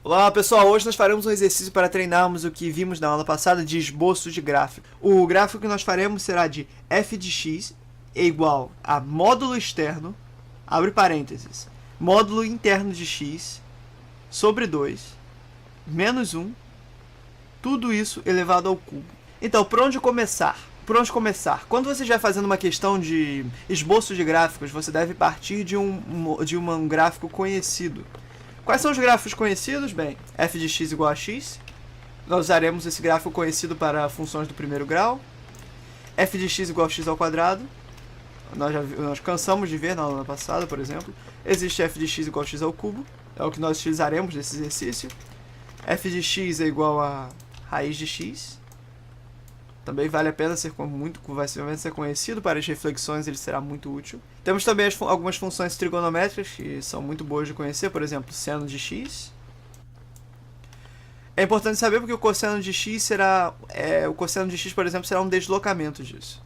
Olá pessoal, hoje nós faremos um exercício para treinarmos o que vimos na aula passada de esboço de gráfico. O gráfico que nós faremos será de f de x é igual a módulo externo, abre parênteses, módulo interno de x sobre 2, menos 1, tudo isso elevado ao cubo. Então, por onde começar? Quando você já fazendo uma questão de esboço de gráficos, você deve partir de um gráfico conhecido. Quais são os gráficos conhecidos? Bem, f de x igual a x. Nós usaremos esse gráfico conhecido para funções do primeiro grau. F de x igual a x ao quadrado. Nós cansamos de ver na aula passada, por exemplo. Existe f de x igual a x ao cubo. É o que nós utilizaremos nesse exercício. F de x é igual a raiz de x. Também vale a pena vai ser conhecido para as reflexões, ele será muito útil. Temos também algumas funções trigonométricas que são muito boas de conhecer, por exemplo, seno de x. É importante saber porque o cosseno de x por exemplo, será um deslocamento disso.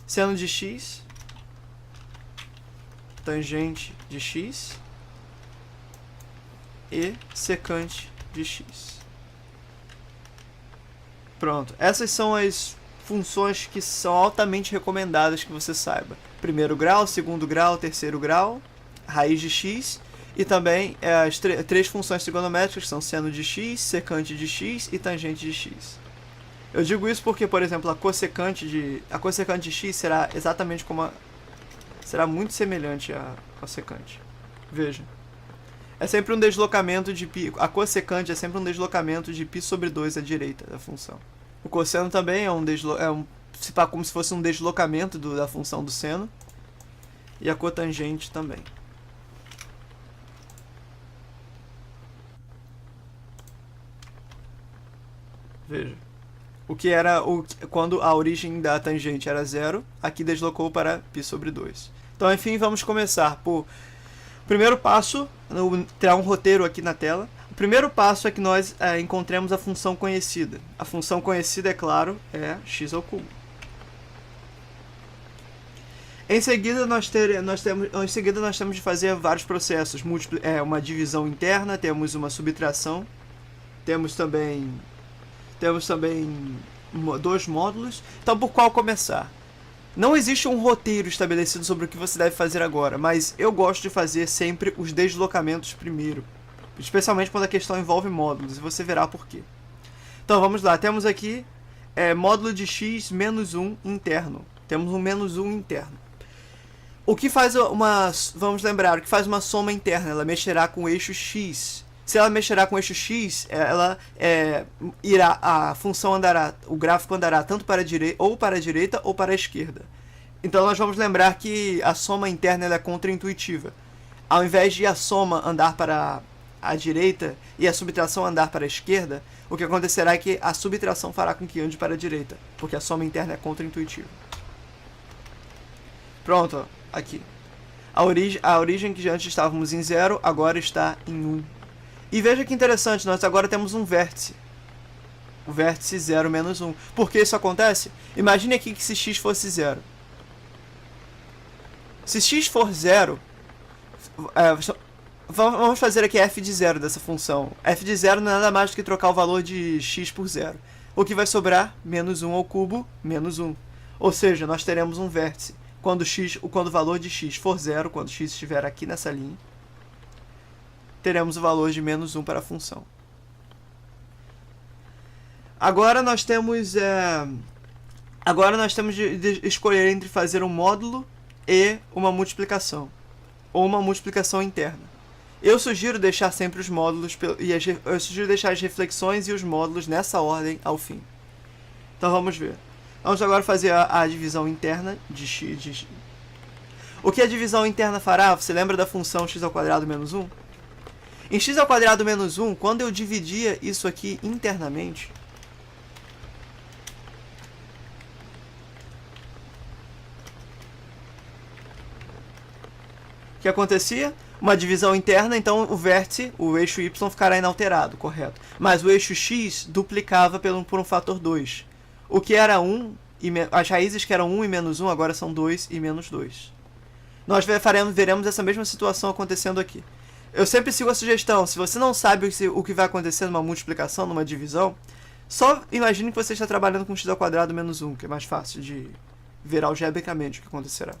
Seno de x, tangente de x e secante de x. Pronto, essas são as funções que são altamente recomendadas que você saiba. Primeiro grau, segundo grau, terceiro grau, raiz de x e também as três funções trigonométricas que são seno de x, secante de x e tangente de x. Eu digo isso porque, por exemplo, a cossecante de x será exatamente será muito semelhante à cossecante. Veja. É sempre um deslocamento de π. A cossecante é sempre um deslocamento de π sobre 2 à direita da função. O cosseno também é como se fosse um deslocamento da função do seno. E a cotangente também. Veja. Quando a origem da tangente era 0, aqui deslocou para π sobre 2. Então, enfim, vamos começar por... Primeiro passo, terá um roteiro aqui na tela. O primeiro passo é que nós encontremos a função conhecida. A função conhecida, é claro, é x ao cubo. Em seguida, nós temos de fazer vários processos. Uma divisão interna, temos uma subtração, temos também dois módulos. Então, por qual começar? Não existe um roteiro estabelecido sobre o que você deve fazer agora, mas eu gosto de fazer sempre os deslocamentos primeiro, especialmente quando a questão envolve módulos, e você verá por quê. Então vamos lá, temos aqui módulo de x menos 1 interno. Temos um menos 1 interno. Vamos lembrar, o que faz uma soma interna? Ela mexerá com o eixo x. Se ela mexerá com o eixo x, o gráfico andará tanto para a direita ou para a esquerda. Então nós vamos lembrar que a soma interna é contraintuitiva. Ao invés de a soma andar para a direita e a subtração andar para a esquerda, o que acontecerá é que a subtração fará com que ande para a direita, porque a soma interna é contraintuitiva. Pronto, ó, aqui. A origem que antes estávamos em 0, agora está em 1. E veja que interessante, nós agora temos um vértice. O vértice 0 menos 1. Por que isso acontece? Imagine aqui que se x fosse 0. Se x for 0, vamos fazer aqui f de 0 dessa função. F de 0 não é nada mais do que trocar o valor de x por 0. O que vai sobrar? Menos 1 ao cubo, menos 1. Ou seja, nós teremos um vértice. Quando o valor de x for 0, quando x estiver aqui nessa linha, teremos o valor de menos 1 para a função. Agora nós temos de escolher entre fazer um módulo e uma multiplicação, ou uma multiplicação interna. Eu sugiro deixar sempre os módulos, eu sugiro deixar as reflexões e os módulos nessa ordem ao fim. Então vamos ver. Vamos agora fazer a divisão interna de x. O que a divisão interna fará? Você lembra da função x ao quadrado menos 1? Em x ao quadrado menos 1, quando eu dividia isso aqui internamente, o que acontecia? Uma divisão interna, então o vértice, o eixo y, ficará inalterado, correto? Mas o eixo x duplicava por um fator 2. O que era 1, as raízes que eram 1 e menos 1 agora são 2 e menos 2. Nós veremos essa mesma situação acontecendo aqui. Eu sempre sigo a sugestão. Se você não sabe o que vai acontecer numa multiplicação, numa divisão, só imagine que você está trabalhando com x² menos 1, que é mais fácil de ver algebricamente o que acontecerá.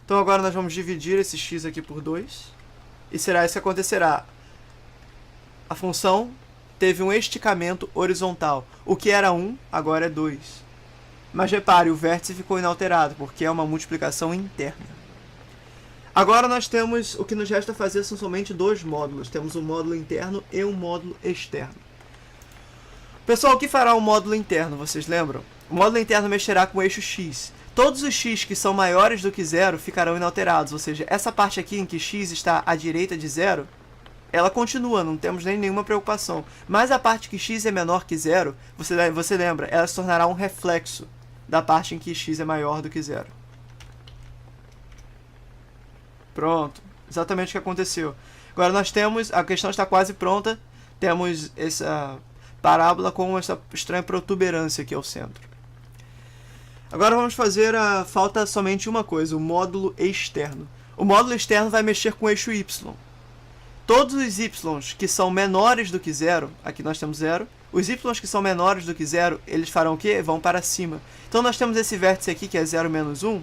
Então agora nós vamos dividir esse x aqui por 2. E será isso que acontecerá. A função teve um esticamento horizontal. O que era 1, agora é 2. Mas repare, o vértice ficou inalterado, porque é uma multiplicação interna. Agora nós temos, o que nos resta fazer são somente dois módulos. Temos um módulo interno e um módulo externo. Pessoal, o que fará o módulo interno, vocês lembram? O módulo interno mexerá com o eixo x. Todos os x que são maiores do que 0 ficarão inalterados, ou seja, essa parte aqui em que x está à direita de 0, ela continua, não temos nem nenhuma preocupação. Mas a parte que x é menor que 0, você lembra, ela se tornará um reflexo da parte em que x é maior do que 0. Pronto, exatamente o que aconteceu. Agora nós temos, a questão está quase pronta, temos essa parábola com essa estranha protuberância aqui ao centro. Agora vamos fazer falta somente uma coisa, o módulo externo. O módulo externo vai mexer com o eixo y. Todos os y's que são menores do que 0, aqui nós temos 0, os y's que são menores do que 0, eles farão o quê? Vão para cima. Então nós temos esse vértice aqui que é 0 menos 1,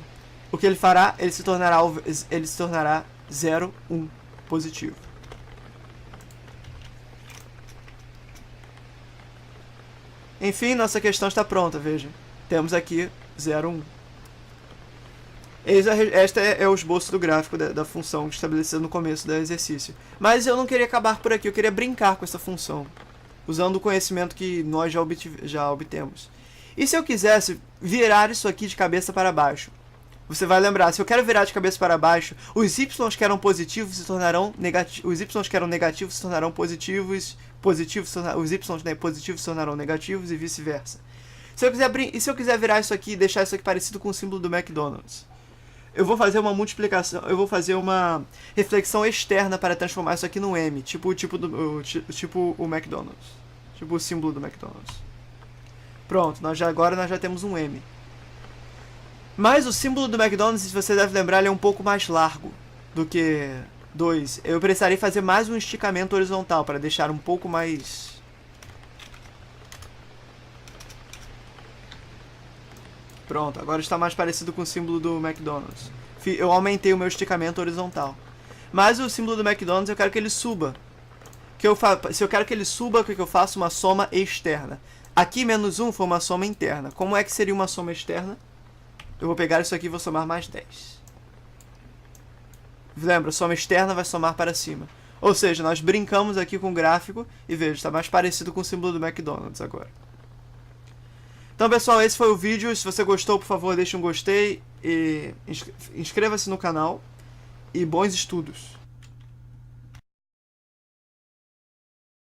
o que ele fará? Ele se tornará 0, 1 positivo. Enfim, nossa questão está pronta, veja. Temos aqui 0, 1. Este é o esboço do gráfico da função estabelecida no começo do exercício. Mas eu não queria acabar por aqui, eu queria brincar com essa função, usando o conhecimento que nós já obtemos. E se eu quisesse virar isso aqui de cabeça para baixo? Você vai lembrar, se eu quero virar de cabeça para baixo, os y's que eram positivos se tornarão negativos, os y's que eram negativos se tornarão positivos, os y's positivos se tornarão negativos e vice-versa. Se eu quiser virar isso aqui e deixar isso aqui parecido com o símbolo do McDonald's, eu vou fazer uma multiplicação, eu vou fazer uma reflexão externa para transformar isso aqui num M, tipo o McDonald's, tipo o símbolo do McDonald's. Pronto, agora nós já temos um M. Mas o símbolo do McDonald's, você deve lembrar, ele é um pouco mais largo do que 2. Eu precisaria fazer mais um esticamento horizontal para deixar um pouco mais... Pronto, agora está mais parecido com o símbolo do McDonald's. Eu aumentei o meu esticamento horizontal. Mas o símbolo do McDonald's eu quero que ele suba. Se eu quero que ele suba, o que eu faço? Uma soma externa. Aqui menos 1 foi uma soma interna. Como é que seria uma soma externa? Eu vou pegar isso aqui e vou somar mais 10. Lembra, soma externa vai somar para cima. Ou seja, nós brincamos aqui com o gráfico e veja, está mais parecido com o símbolo do McDonald's agora. Então, pessoal, esse foi o vídeo. Se você gostou, por favor, deixe um gostei e inscreva-se no canal. E bons estudos!